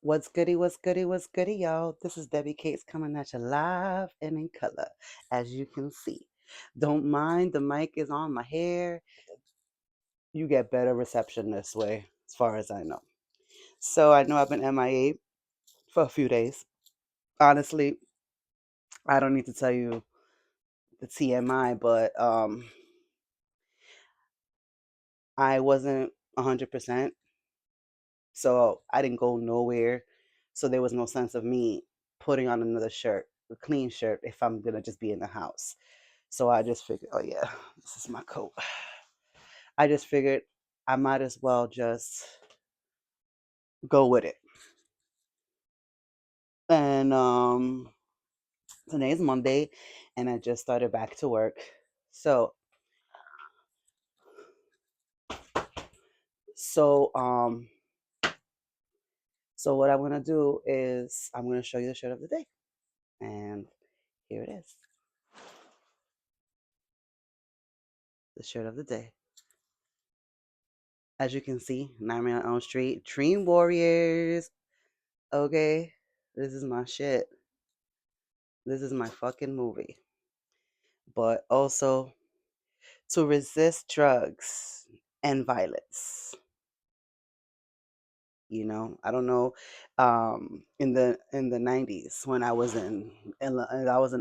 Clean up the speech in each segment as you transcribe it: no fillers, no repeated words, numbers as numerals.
What's goody, what's goody, what's goody, y'all? This is Debbie Cates coming at you live and in color, as you can see. Don't mind the mic is on my hair. You get better reception this way, as far as I know. So I know I've been MIA for a few days. Honestly, I don't need to tell you the TMI, but I wasn't 100%, so I didn't go nowhere. So there was no sense of me putting on another shirt, a clean shirt, if I'm gonna just be in the house. So I just figured, oh yeah, this is my coat. I just figured I might as well just go with it. And today's Monday and I just started back to work. So so um so what I'm gonna do is I'm gonna show you the shirt of the day. And here it is. The shirt of the day. As you can see, Nightmare on Elm Street, Dream Warriors. Okay. This is my shit. This is my fucking movie. But also to resist drugs and violence. I don't know. In the 90s when I was in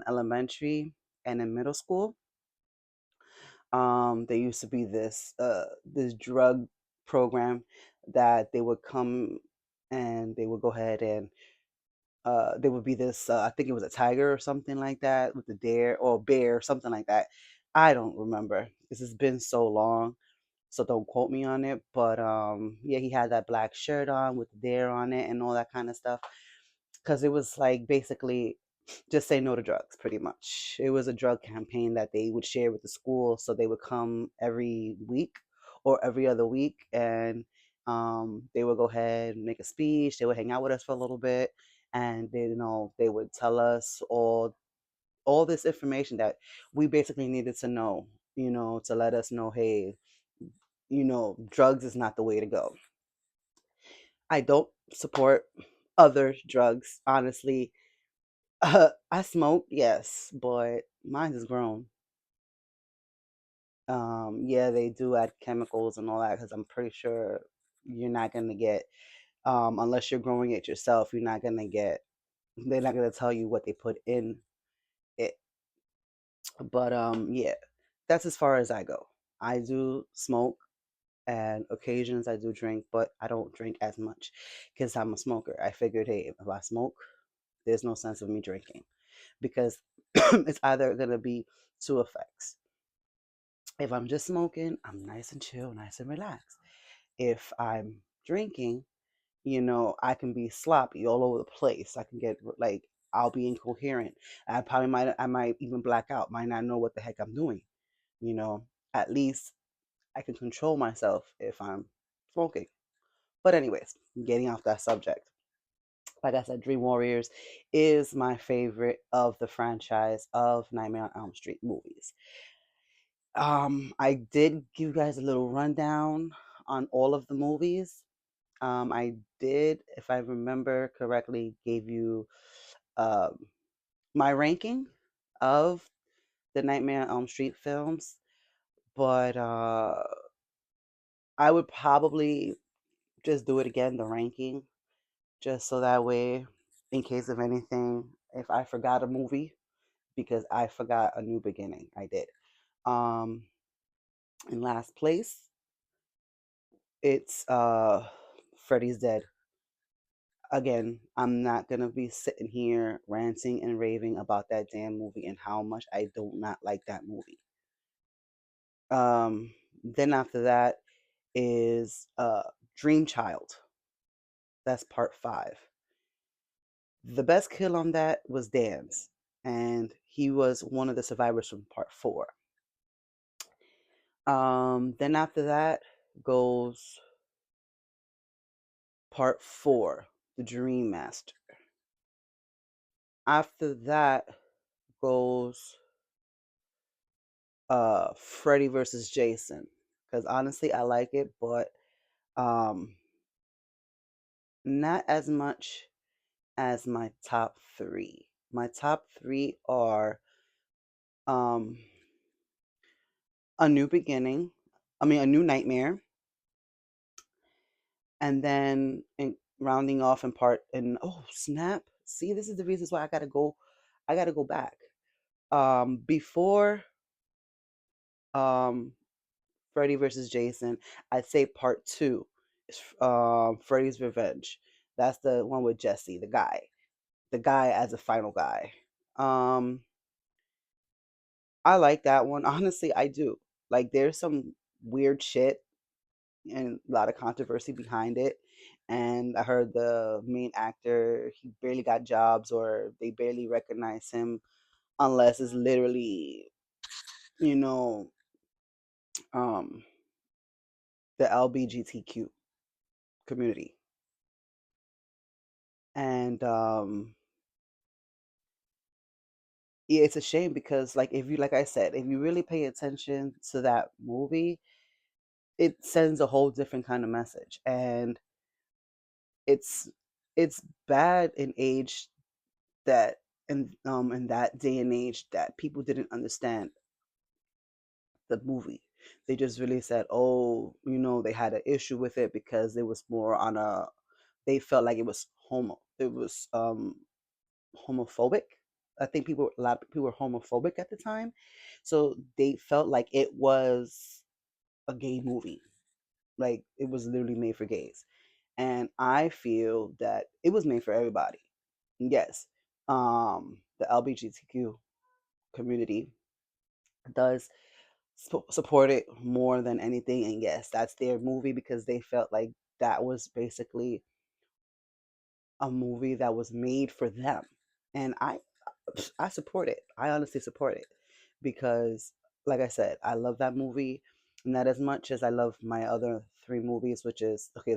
elementary and in middle school, there used to be this drug program that they would come and they would go ahead and there would be this I think it was a tiger or something like that with the dare or bear, something like that. I don't remember. This has been so long, so don't quote me on it. But yeah, he had that black shirt on with the dare on it and all that kind of stuff. Because it was like basically just say no to drugs, pretty much. It was a drug campaign that they would share with the school, so they would come every week or every other week, and they would go ahead and make a speech. They would hang out with us for a little bit, and they would tell us all this information that we basically needed to know, to let us know, hey, drugs is not the way to go. I don't support other drugs, honestly. I smoke, yes, but mine is grown. Yeah, they do add chemicals and all that because I'm pretty sure you're not gonna get, unless you're growing it yourself, you're not gonna get. They're not gonna tell you what they put in it. But yeah, that's as far as I go. I do smoke, and occasions I do drink, but I don't drink as much because I'm a smoker. I figured, hey, if I smoke, there's no sense of me drinking because it's either gonna be two effects. If I'm just smoking, I'm nice and chill, nice and relaxed. If I'm drinking, I can be sloppy all over the place. I can get like I'll be incoherent. I might even black out, might not know what the heck I'm doing. You know, at least I can control myself if I'm smoking. But anyways, getting off that subject. Like I said, Dream Warriors is my favorite of the franchise of Nightmare on Elm Street movies. I did give you guys a little rundown on all of the movies. I did, if I remember correctly, gave you um, my ranking of the Nightmare on Elm Street films, but I would probably just do it again, the ranking, just so that way, in case of anything, if I forgot a movie, because I forgot A New Beginning, I did. Um, in last place, it's Freddy's Dead. Again, I'm not gonna be sitting here ranting and raving about that damn movie and how much I do not like that movie. Then after that is Dream Child. That's part 5. The best kill on that was Dan's, and he was one of the survivors from part 4. Then after that goes part 4, The Dream Master. After that goes Freddy versus Jason, because honestly I like it, but um Not as much as my top three. My top three are um, A New Beginning, A New Nightmare, and then rounding off in part, and oh snap! See, this is the reasons why I gotta go. I gotta go back. Before um, Freddy versus Jason, I'd say part two is Freddy's Revenge. That's the one with Jesse, the guy as a final guy. Um, I like that one. Honestly, I do. Like, there's some weird shit and a lot of controversy behind it. And I heard the main actor, he barely got jobs or they barely recognize him unless it's literally, you know, um, the LBGTQ community. And yeah, it's a shame because, like, if you, like I said, if you really pay attention to that movie, it sends a whole different kind of message. And it's it's bad in age that in that day and age that people didn't understand the movie. They just really said, "Oh, they had an issue with it because it was more on a." They felt like it was It was homophobic. I think a lot of people were homophobic at the time, so they felt like it was a gay movie, like it was literally made for gays. And I feel that it was made for everybody. Yes, the LGBTQ community does support it more than anything, and yes, that's their movie because they felt like that was basically a movie that was made for them. And I support it. I honestly support it because, like I said, I love that movie not as much as I love my other three movies, which is okay.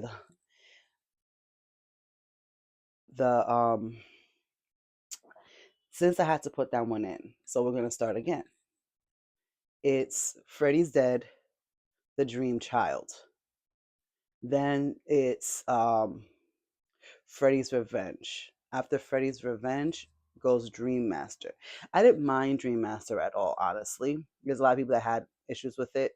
The since I had to put that one in, so we're gonna start again. It's Freddy's Dead, The Dream Child. Then it's Freddy's Revenge. After Freddy's Revenge goes Dream Master. I didn't mind Dream Master at all, honestly. There's a lot of people that had issues with it.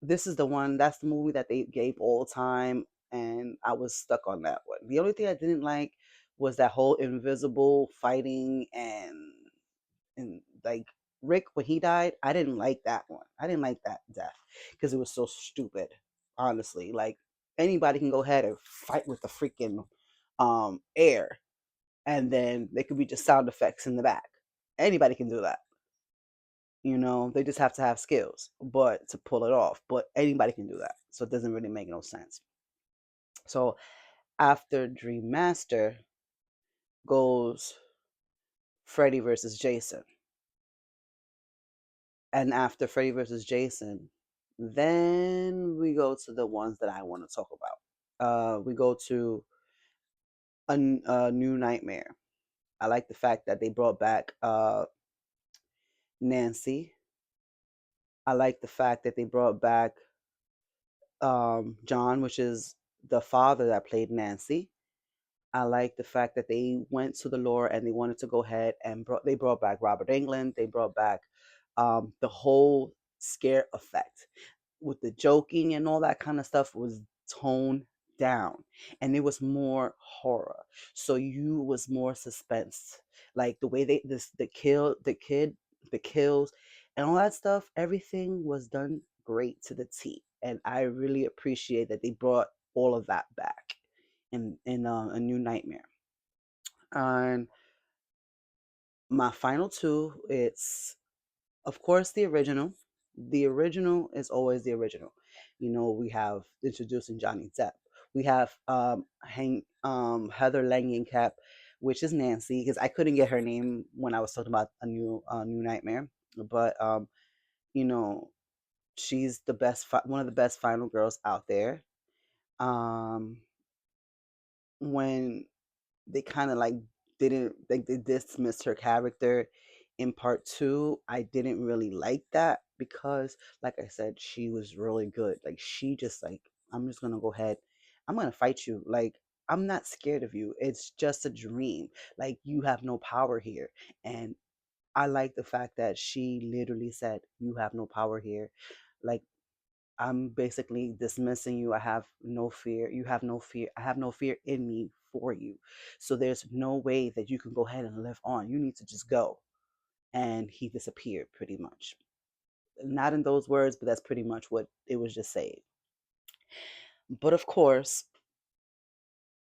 This is the one, that's the movie that they gave all time, and I was stuck on that one. The only thing I didn't like was that whole invisible fighting and like Rick when he died, I didn't like that one. I didn't like that death because it was so stupid. Honestly, like anybody can go ahead and fight with the freaking air, and then they could be just sound effects in the back. Anybody can do that. They just have to have skills, but to pull it off. But anybody can do that, so it doesn't really make no sense. So after Dream Master goes Freddy versus Jason, and after Freddy versus Jason, then we go to the ones that I want to talk about. We go to a New Nightmare. I like the fact that they brought back Nancy. I like the fact that they brought back John, which is the father that played Nancy. I like the fact that they went to the lore and they wanted to go ahead and they brought back Robert Englund. They brought back the whole scare effect with the joking and all that kind of stuff was toned down, and it was more horror. So you was more suspense, like the way the kills, and all that stuff. Everything was done great to the T, and I really appreciate that they brought all of that back in A New Nightmare. And my final two, it's of course the original. The original is always the original. We have introducing Johnny Depp. We have Heather Langenkamp, which is Nancy, because I couldn't get her name when I was talking about a new nightmare. But you know, she's one of the best final girls out there. Um, when they kind of like didn't like they dismissed her character in part two. I didn't really like that because, like I said, she was really good. Like she just like I'm just gonna go ahead, I'm gonna fight you. Like I'm not scared of you. It's just a dream. Like, you have no power here. And I like the fact that she literally said, "You have no power here." Like, I'm basically dismissing you. I have no fear. You have no fear. I have no fear in me for you. So there's no way that you can go ahead and live on. You need to just go. And he disappeared pretty much. Not in those words, but that's pretty much what it was just saying. But of course,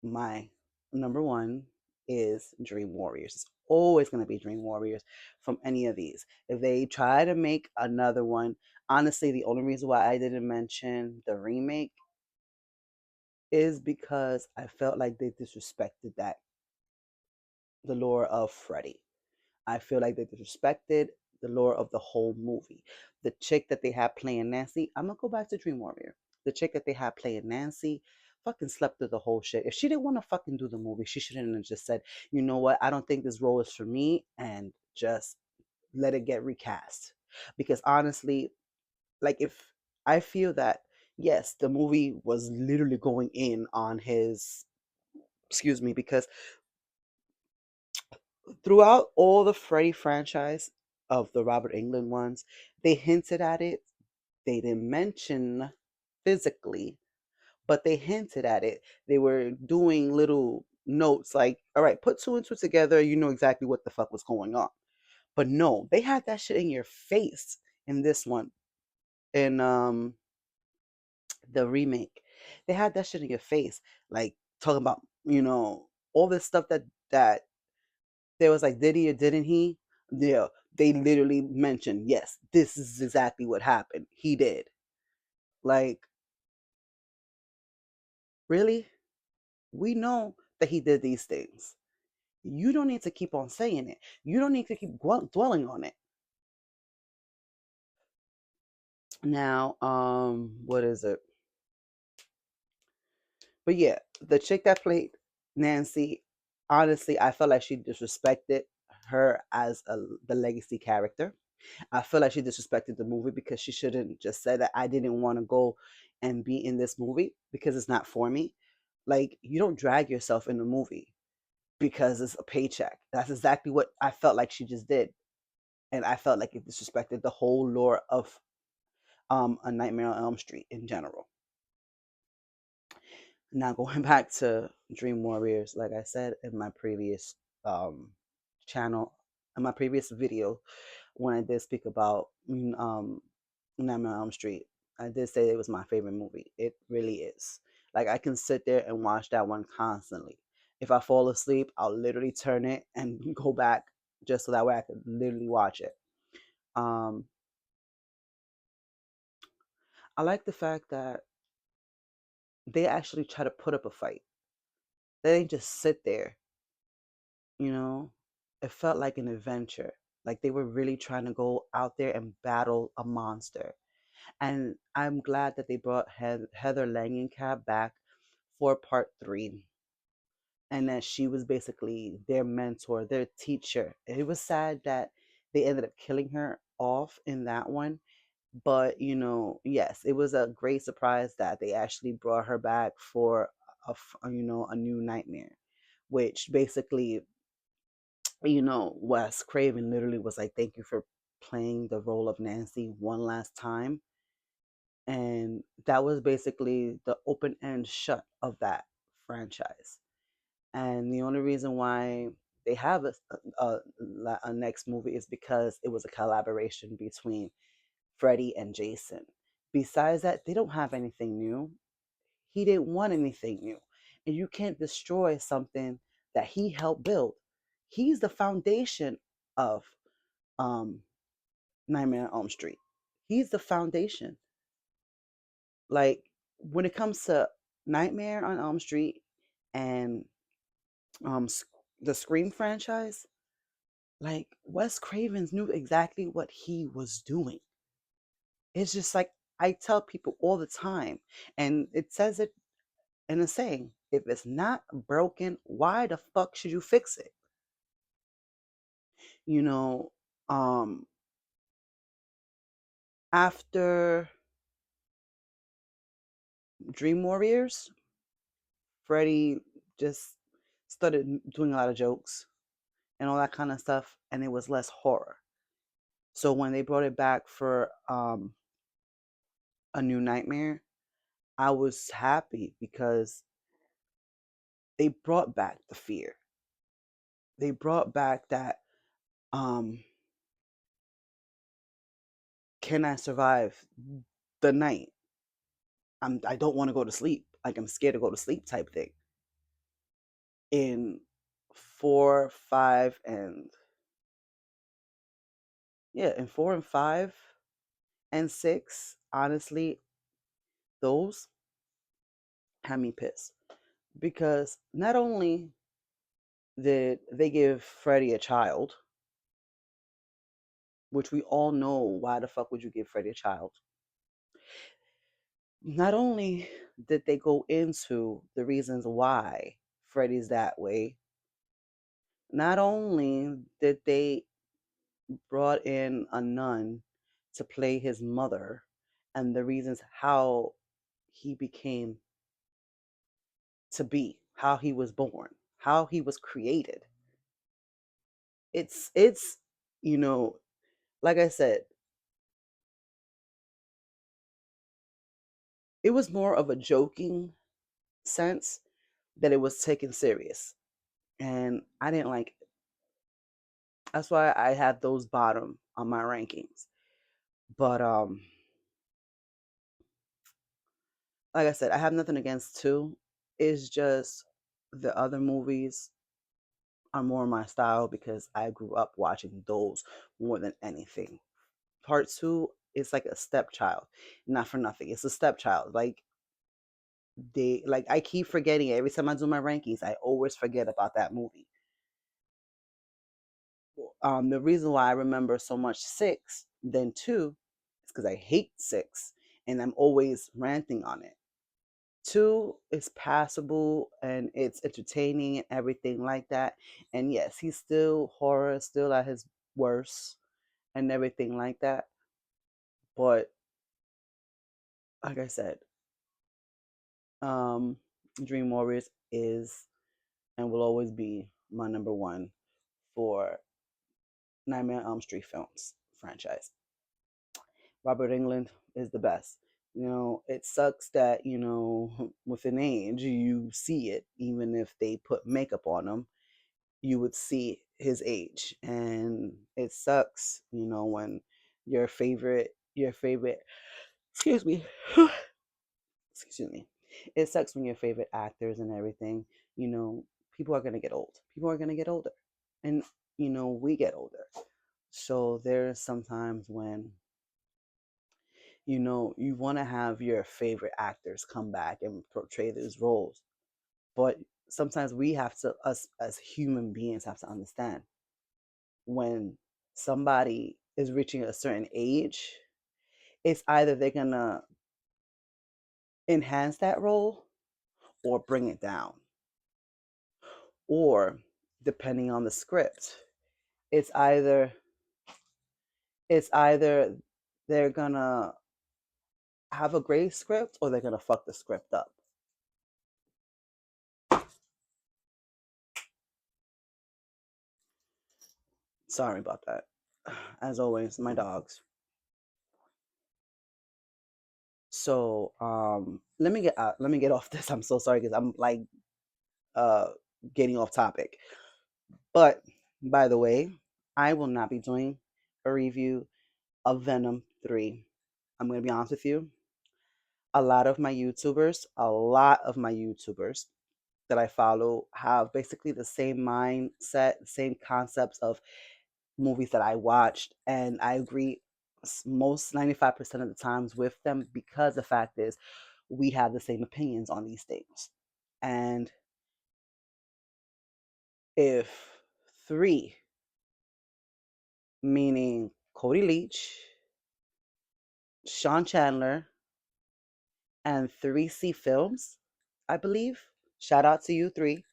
my number one is Dream Warriors. It's always going to be Dream Warriors from any of these. If they try to make another one, honestly, the only reason why I didn't mention the remake is because I felt like they disrespected that the lore of Freddy. I feel like they disrespected the lore of the whole movie. The chick that they had playing Nancy, I'm gonna go back to Dream Warrior. The chick that they had playing Nancy fucking slept through the whole shit. If she didn't want to fucking do the movie, she shouldn't have just said, you know what, I don't think this role is for me, and just let it get recast. Because honestly, like, if I feel that, yes, the movie was literally going in on his, excuse me, because throughout all the Freddy franchise of the Robert Englund ones, they hinted at it. They didn't mention physically, but they hinted at it. They were doing little notes like, all right, put two and two together, you know exactly what the fuck was going on. But no, they had that shit in your face in this one. In the remake. They had that shit in your face. Like, talking about, all this stuff that there was like, did he or didn't he? Yeah, they literally mentioned, yes, this is exactly what happened. He did. Like, really? We know that he did these things. You don't need to keep on saying it. You don't need to keep dwelling on it. Now, what is it? But yeah, the chick that played Nancy, honestly, I felt like she disrespected her as the legacy character. I feel like she disrespected the movie because she shouldn't just say that I didn't want to go and be in this movie because it's not for me. Like, you don't drag yourself in the movie because it's a paycheck. That's exactly what I felt like she just did. And I felt like it disrespected the whole lore of A Nightmare on Elm Street in general. Now, going back to Dream Warriors, like I said in my previous channel, in my previous video, when I did speak about Nightmare on Elm Street, I did say it was my favorite movie. It really is. Like, I can sit there and watch that one constantly. If I fall asleep, I'll literally turn it and go back just so that way I could literally watch it. Um, I like the fact that they actually try to put up a fight. They didn't just sit there, you know. It felt like an adventure. Like, they were really trying to go out there and battle a monster. And I'm glad that they brought Heather Langenkamp back for part three, and that she was basically their mentor, their teacher. It was sad that they ended up killing her off in that one, but yes, it was a great surprise that they actually brought her back for a new nightmare, which basically, Wes Craven literally was like, "Thank you for playing the role of Nancy one last time." And that was basically the open end shut of that franchise. And the only reason why they have a next movie is because it was a collaboration between Freddy and Jason. Besides that, they don't have anything new. He didn't want anything new. And you can't destroy something that he helped build. He's the foundation of um, Nightmare on Elm Street. He's the foundation. Like, when it comes to Nightmare on Elm Street and um the Scream franchise, like, Wes Cravens knew exactly what he was doing. It's just like, I tell people all the time, and it says it in a saying: if it's not broken, why the fuck should you fix it? You know, um after Dream Warriors, Freddy just started doing a lot of jokes and all that kind of stuff, and it was less horror. So when they brought it back for a new nightmare, I was happy because they brought back the fear. They brought back that um can I survive the night? I don't want to go to sleep. Like I'm scared to go to sleep type thing. In 4, 5, and yeah, in 4 and 5 and 6, honestly, those had me pissed because not only did they give Freddie a child, which we all know why the fuck would you give Freddie a child? Not only did they go into the reasons why Freddie's that way, not only did they brought in a nun to play his mother and the reasons how he became to be, how he was born, how he was created. It's you know, like I said, it was more of a joking sense that it was taken serious. And I didn't like it. That's why I had those bottom on my rankings. But like I said, I have nothing against two. It's just the other movies are more my style because I grew up watching those more than anything. Part two is like a stepchild. Not for nothing. It's a stepchild. Like I keep forgetting it. Every time I do my rankings, I always forget about that movie. The reason why I remember so much six than two is because I hate six and I'm always ranting on it. Two is passable and it's entertaining and everything like that. And yes, he's still horror, still at his worst and everything like that. But like I said, um, Dream Warriors is and will always be my number one for Nightmare on Elm Street films franchise. Robert England is the best. It sucks that, with an age, you see it, even if they put makeup on him, you would see his age. And it sucks, when your favorite, excuse me, excuse me, it sucks when your favorite actors and everything, you know, people are going to get old. People are going to get older. And, we get older. So there's sometimes when you want to have your favorite actors come back and portray these roles, but sometimes we have to, us as human beings, have to understand when somebody is reaching a certain age, it's either they're gonna enhance that role or bring it down, or depending on the script, it's either it's either they're gonna have a great script or they're gonna fuck the script up. Sorry about that. As always, my dogs. So let me get off this. I'm so sorry because I'm like uh getting off topic. But by the way, I will not be doing a review of Venom 3. I'm gonna be honest with you. A lot of my YouTubers that I follow have basically the same mindset, same concepts of movies that I watched, and I agree most 95% of the times with them because the fact is we have the same opinions on these things. And if three, meaning Cody Leach, Sean Chandler, and 3C Films, I believe, shout out to you three.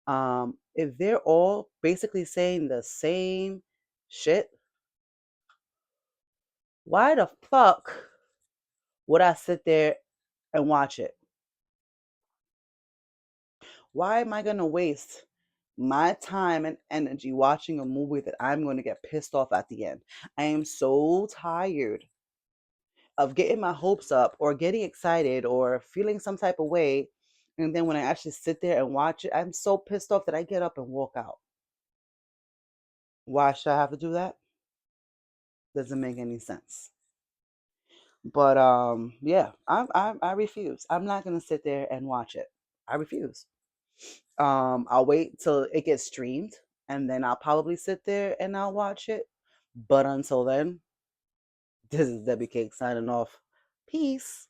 If they're all basically saying the same shit, why the fuck would I sit there and watch it? Why am I going to waste my time and energy watching a movie that I'm going to get pissed off at the end? I am so tired of getting my hopes up or getting excited or feeling some type of way. And then when I actually sit there and watch it, I'm so pissed off that I get up and walk out. Why should I have to do that? Doesn't make any sense. But yeah, I refuse. I'm not gonna sit there and watch it. I refuse. I'll wait till it gets streamed, and then I'll probably sit there and I'll watch it. But until then, this is Debbie Cake signing off. Peace.